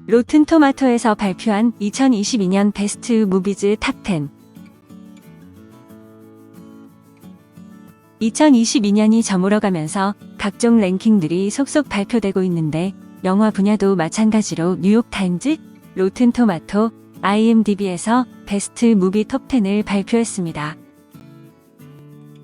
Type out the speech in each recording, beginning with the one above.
로튼토마토에서 발표한 2022년 베스트 무비즈 탑10. 2022년이 저물어가면서 각종 랭킹들이 속속 발표되고 있는데 영화 분야도 마찬가지로 뉴욕타임즈, 로튼토마토, IMDb에서 베스트 무비 톱10을 발표했습니다.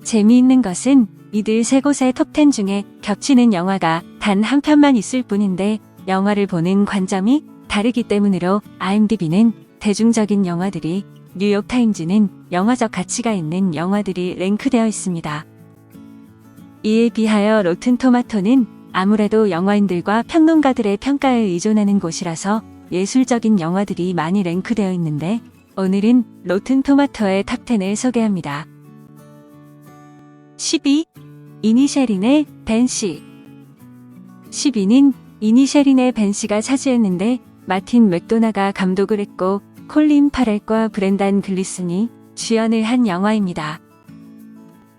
재미있는 것은 이들 세 곳의 톱10 중에 겹치는 영화가 단 한 편만 있을 뿐인데 영화를 보는 관점이 다르기 때문으로 IMDb는 대중적인 영화들이, 뉴욕타임즈는 영화적 가치가 있는 영화들이 랭크되어 있습니다. 이에 비하여 로튼토마토는 아무래도 영화인들과 평론가들의 평가에 의존하는 곳이라서 예술적인 영화들이 많이 랭크되어 있는데 오늘은 로튼토마토의 탑10을 소개합니다. 12. 이니셜인의 벤시. 12는 이니셜인의 벤시가 차지했는데 마틴 맥도나가 감독을 했고 콜린 파렐과 브렌단 글리슨이 주연을 한 영화입니다.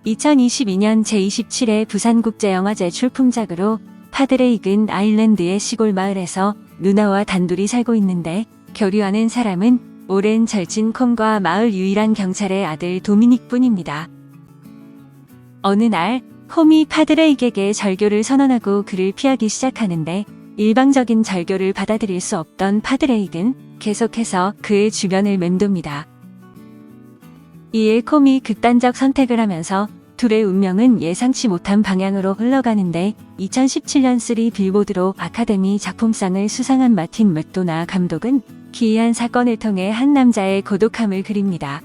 2022년 제27회 부산국제영화제 출품작으로 파드레익은 아일랜드의 시골 마을에서 누나와 단둘이 살고 있는데 교류하는 사람은 오랜 절친 콤과 마을 유일한 경찰의 아들 도미닉 뿐입니다. 어느 날 콤이 파드레익에게 절교를 선언하고 그를 피하기 시작하는데 일방적인 절교를 받아들일 수 없던 파드레익은 계속해서 그의 주변을 맴돕니다. 이에 콤이 극단적 선택을 하면서 둘의 운명은 예상치 못한 방향으로 흘러가는데 2017년 3 빌보드로 아카데미 작품상을 수상한 마틴 맥도나 감독은 기이한 사건을 통해 한 남자의 고독함을 그립니다.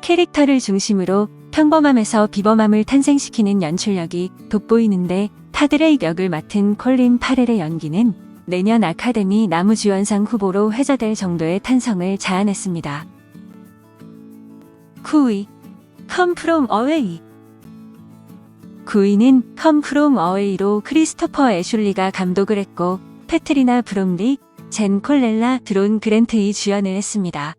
캐릭터를 중심으로 평범함에서 비범함을 탄생시키는 연출력이 돋보이는데 파드레익 역을 맡은 콜린 파렐의 연기는 내년 아카데미 남우주연상 후보로 회자될 정도의 탄성을 자아냈습니다. 9위. Come From Away. 9위는 Come From Away로 크리스토퍼 애슐리가 감독을 했고 패트리나 브롬리, 젠 콜렐라, 드론 그랜트이 주연을 했습니다.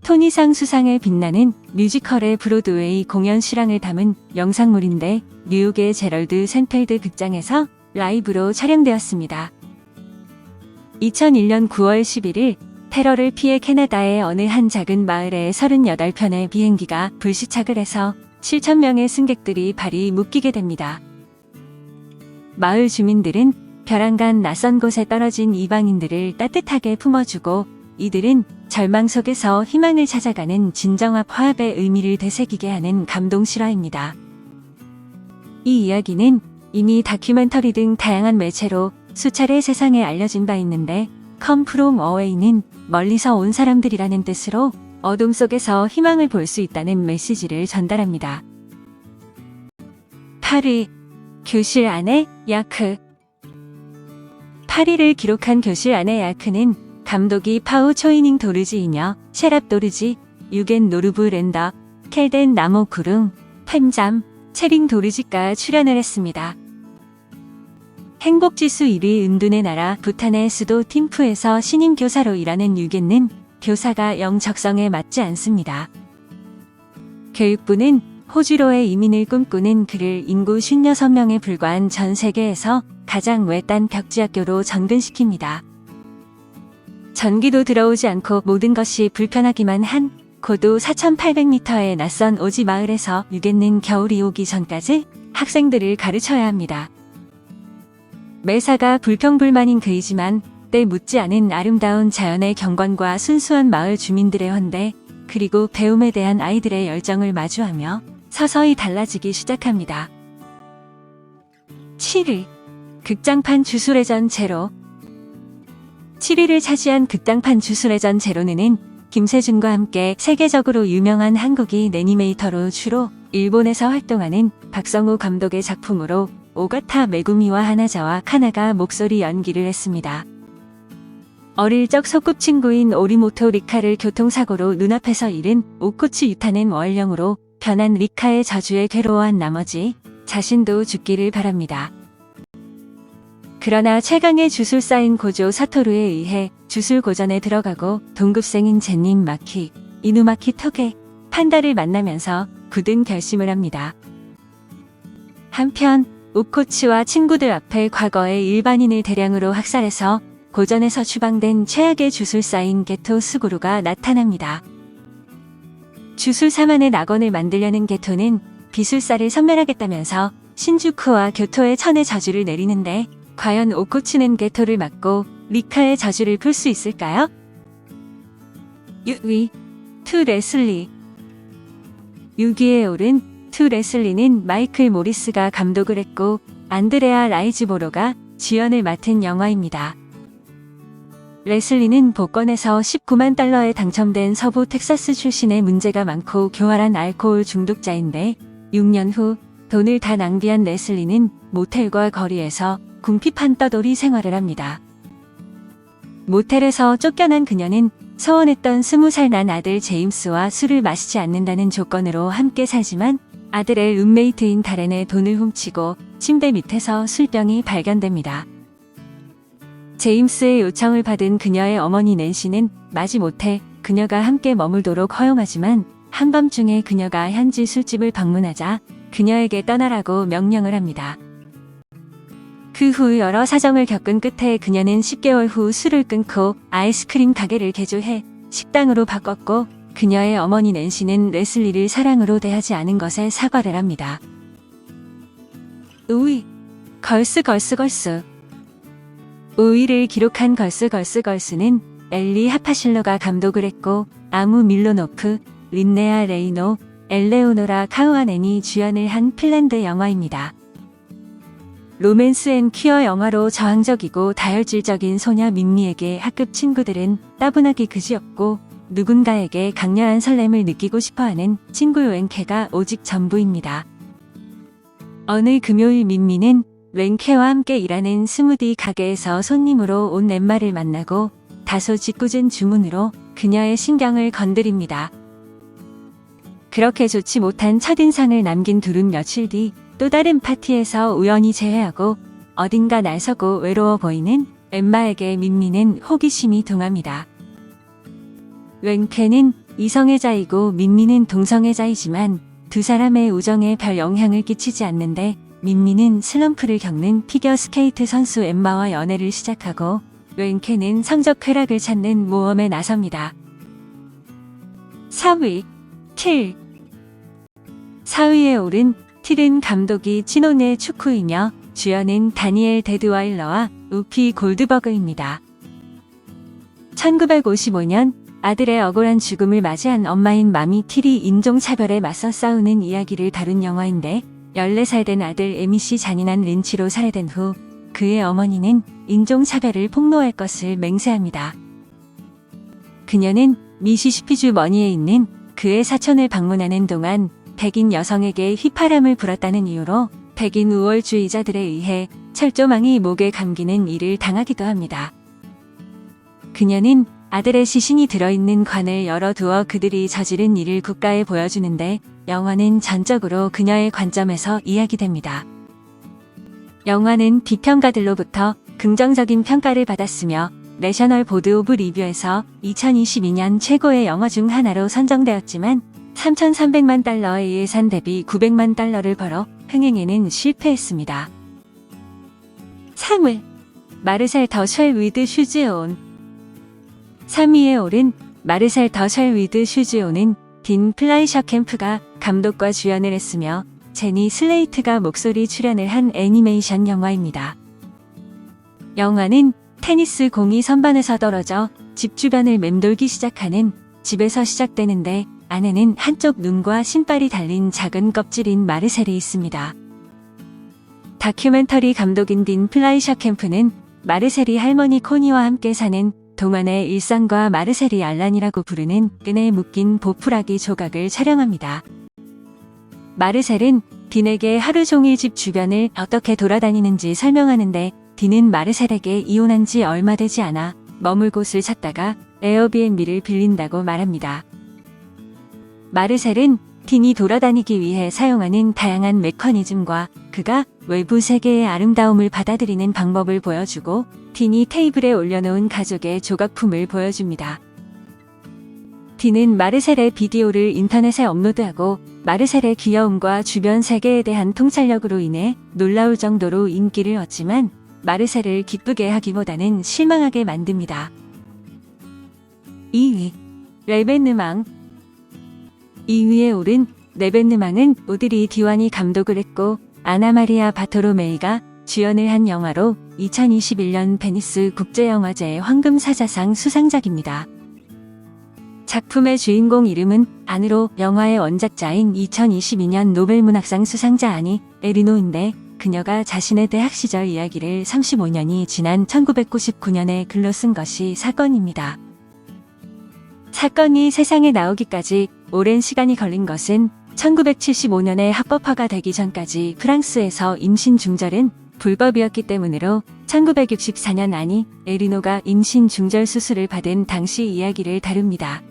토니상 수상에 빛나는 뮤지컬의 브로드웨이 공연 실황을 담은 영상물인데 뉴욕의 제럴드 센펠드 극장에서 라이브로 촬영되었습니다. 2001년 9월 11일 테러를 피해 캐나다의 어느 한 작은 마을에 38편의 비행기가 불시착을 해서 7,000명의 승객들이 발이 묶이게 됩니다. 마을 주민들은 벼랑간 낯선 곳에 떨어진 이방인들을 따뜻하게 품어주고 이들은 절망 속에서 희망을 찾아가는 진정한 화합의 의미를 되새기게 하는 감동 실화입니다. 이 이야기는 이미 다큐멘터리 등 다양한 매체로 수차례 세상에 알려진 바 있는데 Come From Away는 멀리서 온 사람들이라는 뜻으로 어둠 속에서 희망을 볼 수 있다는 메시지를 전달합니다. 8위. 교실 안의 야크. 8위를 기록한 교실 안의 야크는 감독이 파우 초이닝 도르지이며 셰랍 도르지, 유겐 노르브 랜더, 켈덴 나모 구릉, 팸잠, 체링 도르지가 출연을 했습니다. 행복지수 1위 은둔의 나라 부탄의 수도 팀푸에서 신임 교사로 일하는 유겐는 교사가 영 적성에 맞지 않습니다. 교육부는 호주로의 이민을 꿈꾸는 그를 인구 56명에 불과한 전 세계에서 가장 외딴 벽지학교로 전근시킵니다. 전기도 들어오지 않고 모든 것이 불편하기만 한 고도 4,800m의 낯선 오지 마을에서 유겐는 겨울이 오기 전까지 학생들을 가르쳐야 합니다. 매사가 불평불만인 그이지만 때 묻지 않은 아름다운 자연의 경관과 순수한 마을 주민들의 헌데 그리고 배움에 대한 아이들의 열정을 마주하며 서서히 달라지기 시작합니다. 7위. 극장판 주술회전 제로. 7위를 차지한 극장판 주술회전 제로는 김세준과 함께 세계적으로 유명한 한국인 애니메이터로 주로 일본에서 활동하는 박성우 감독의 작품으로 오가타 메구미와 하나자와 카나가 목소리 연기를 했습니다. 어릴 적 소꿉친구인 오리모토 리카를 교통사고로 눈앞에서 잃은 오코치 유타는 원령으로 변한 리카의 저주에 괴로워한 나머지 자신도 죽기를 바랍니다. 그러나 최강의 주술사인 고조 사토루에 의해 주술고전에 들어가고 동급생인 젠닌 마키, 이누마키 토게, 판다를 만나면서 굳은 결심을 합니다. 한편 오코츠와 친구들 앞에 과거의 일반인을 대량으로 학살해서 고전에서 추방된 최악의 주술사인 게토 스구루가 나타납니다. 주술사만의 낙원을 만들려는 게토는 비술사를 섬멸하겠다면서 신주쿠와 교토의 천의 저주를 내리는데 과연 오코츠는 게토를 막고 리카의 저주를 풀 수 있을까요? 6위, 투 레슬리. 6위에 오른 투 레슬리는 마이클 모리스가 감독을 했고 안드레아 라이즈보로가 주연을 맡은 영화입니다. 레슬리는 복권에서 19만 달러에 당첨된 서부 텍사스 출신의 문제가 많고 교활한 알코올 중독자인데 6년 후 돈을 다 낭비한 레슬리는 모텔과 거리에서 궁핍한 떠돌이 생활을 합니다. 모텔에서 쫓겨난 그녀는 소원했던 20살 난 아들 제임스와 술을 마시지 않는다는 조건으로 함께 살지만 아들의 룸메이트인 다렌의 돈을 훔치고 침대 밑에서 술병이 발견됩니다. 제임스의 요청을 받은 그녀의 어머니 낸시는 마지못해 그녀가 함께 머물도록 허용하지만 한밤중에 그녀가 현지 술집을 방문하자 그녀에게 떠나라고 명령을 합니다. 그 후 여러 사정을 겪은 끝에 그녀는 10개월 후 술을 끊고 아이스크림 가게를 개조해 식당으로 바꿨고 그녀의 어머니 낸시는 레슬리를 사랑으로 대하지 않은 것에 사과를 합니다. 5위, 걸스. 5위를 기록한 걸스는 엘리 하파실러가 감독을 했고 아무 밀로노프, 린네아 레이노, 엘레오노라 카우아넨이 주연을 한 핀란드 영화입니다. 로맨스 앤 퀴어 영화로 저항적이고 다혈질적인 소녀 민미에게 학급 친구들은 따분하기 그지없고 누군가에게 강렬한 설렘을 느끼고 싶어하는 친구 웬케가 오직 전부입니다. 어느 금요일 민미는 웬케와 함께 일하는 스무디 가게에서 손님으로 온 엠마를 만나고 다소 짓궂은 주문으로 그녀의 신경을 건드립니다. 그렇게 좋지 못한 첫인상을 남긴 둘은 며칠 뒤 또 다른 파티에서 우연히 재회하고 어딘가 날서고 외로워 보이는 엠마에게 민미는 호기심이 동합니다. 웬케는 이성애자이고 민미는 동성애자이지만 두 사람의 우정에 별 영향을 끼치지 않는데 민미는 슬럼프를 겪는 피겨스케이트 선수 엠마와 연애를 시작하고 웬케는 성적 쾌락을 찾는 모험에 나섭니다. 4위, 틸. 4위에 오른 틸은 감독이 치노네 축구이며 주연은 다니엘 데드와일러와 우피 골드버그입니다. 1955년 아들의 억울한 죽음을 맞이한 엄마인 마미 틸이 인종차별에 맞서 싸우는 이야기를 다룬 영화인데 14살 된 아들 에미씨 잔인한 린치로 살해된 후 그의 어머니는 인종차별을 폭로할 것을 맹세합니다. 그녀는 미시시피주 머니에 있는 그의 사촌을 방문하는 동안 백인 여성에게 휘파람을 불었다는 이유로 백인 우월주의자들에 의해 철조망이 목에 감기는 일을 당하기도 합니다. 그녀는 아들의 시신이 들어있는 관을 열어두어 그들이 저지른 일을 국가에 보여주는데 영화는 전적으로 그녀의 관점에서 이야기됩니다. 영화는 비평가들로부터 긍정적인 평가를 받았으며 내셔널 보드 오브 리뷰에서 2022년 최고의 영화 중 하나로 선정되었지만 3,300만 달러의 예산 대비 900만 달러를 벌어 흥행에는 실패했습니다. 3위, 마르셀 더 쉘 위드 슈즈 온. 3위에 오른 마르셀 더 쉘 위드 슈즈 온은 딘 플라이셔캠프가 감독과 주연을 했으며 제니 슬레이트가 목소리 출연을 한 애니메이션 영화입니다. 영화는 테니스 공이 선반에서 떨어져 집 주변을 맴돌기 시작하는 집에서 시작되는데 안에는 한쪽 눈과 신발이 달린 작은 껍질인 마르셀이 있습니다. 다큐멘터리 감독인 딘 플라이셔캠프는 마르셀이 할머니 코니와 함께 사는 동안의 일상과 마르셀이 알란이라고 부르는 끈에 묶인 보풀아기 조각을 촬영합니다. 마르셀은 딘에게 하루 종일 집 주변을 어떻게 돌아다니는지 설명하는데 딘은 마르셀에게 이혼한 지 얼마 되지 않아 머물 곳을 찾다가 에어비앤비를 빌린다고 말합니다. 마르셀은 딘이 돌아다니기 위해 사용하는 다양한 메커니즘과 그가 외부 세계의 아름다움을 받아들이는 방법을 보여주고 딘이 테이블에 올려놓은 가족의 조각품을 보여줍니다. 디는 마르셀의 비디오를 인터넷에 업로드하고 마르셀의 귀여움과 주변 세계에 대한 통찰력으로 인해 놀라울 정도로 인기를 얻지만 마르셀을 기쁘게 하기보다는 실망하게 만듭니다. 2위 레베느망. 2위에 오른 레베느망은 오드리 디완이 감독을 했고 아나마리아 바토로메이가 주연을 한 영화로 2021년 베니스 국제영화제 황금사자상 수상작입니다. 작품의 주인공 이름은 안으로 영화의 원작자인 2022년 노벨문학상 수상자 아니 에르노인데 그녀가 자신의 대학 시절 이야기를 35년이 지난 1999년에 글로 쓴 것이 사건입니다. 사건이 세상에 나오기까지 오랜 시간이 걸린 것은 1975년에 합법화가 되기 전까지 프랑스에서 임신 중절은 불법이었기 때문으로 1964년 아니 에르노가 임신 중절 수술을 받은 당시 이야기를 다룹니다.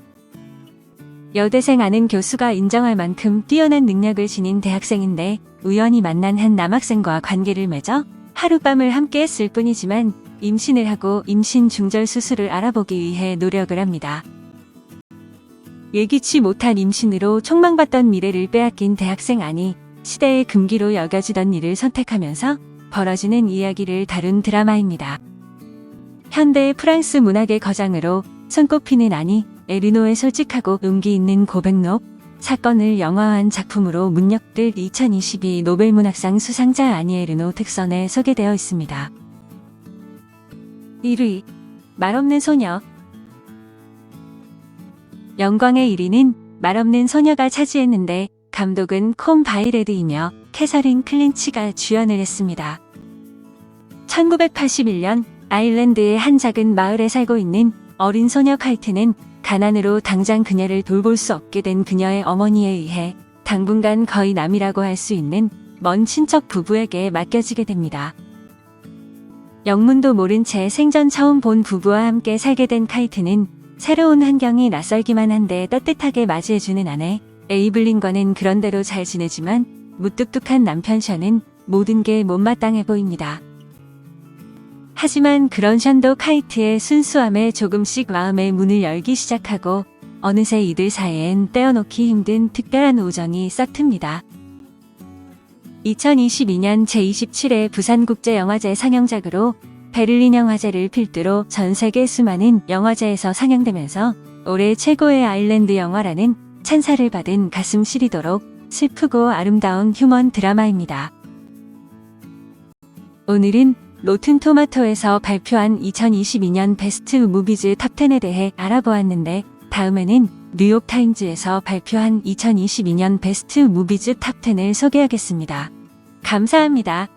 여대생 아는 교수가 인정할 만큼 뛰어난 능력을 지닌 대학생인데 우연히 만난 한 남학생과 관계를 맺어 하룻밤을 함께 했을 뿐이지만 임신을 하고 임신 중절 수술을 알아보기 위해 노력을 합니다. 예기치 못한 임신으로 촉망받던 미래를 빼앗긴 대학생 아니 시대의 금기로 여겨지던 일을 선택하면서 벌어지는 이야기를 다룬 드라마입니다. 현대의 프랑스 문학의 거장으로 손꼽히는 아니 에르노의 솔직하고 용기 있는 고백록 사건을 영화화한 작품으로 문역들 2022 노벨문학상 수상자 아니 에르노 특선에 소개되어 있습니다. 1위 말없는 소녀. 영광의 1위는 말없는 소녀가 차지했는데 감독은 콤 바이레드이며 캐서린 클린치가 주연을 했습니다. 1981년 아일랜드의 한 작은 마을에 살고 있는 어린 소녀 카이트는 가난으로 당장 그녀를 돌볼 수 없게 된 그녀의 어머니에 의해 당분간 거의 남이라고 할 수 있는 먼 친척 부부에게 맡겨지게 됩니다. 영문도 모른 채 생전 처음 본 부부와 함께 살게 된 카이트는 새로운 환경이 낯설기만 한데 따뜻하게 맞이해주는 아내 에이블린과는 그런대로 잘 지내지만 무뚝뚝한 남편 션은 모든 게 못마땅해 보입니다. 하지만 그런 션도 카이트의 순수함에 조금씩 마음의 문을 열기 시작하고 어느새 이들 사이엔 떼어놓기 힘든 특별한 우정이 싹틉니다. 2022년 제27회 부산국제영화제 상영작으로 베를린 영화제를 필두로 전 세계 수많은 영화제에서 상영되면서 올해 최고의 아일랜드 영화라는 찬사를 받은 가슴 시리도록 슬프고 아름다운 휴먼 드라마입니다. 오늘은 로튼토마토에서 발표한 2022년 베스트 무비즈 탑10에 대해 알아보았는데 다음에는 뉴욕타임즈에서 발표한 2022년 베스트 무비즈 탑10을 소개하겠습니다. 감사합니다.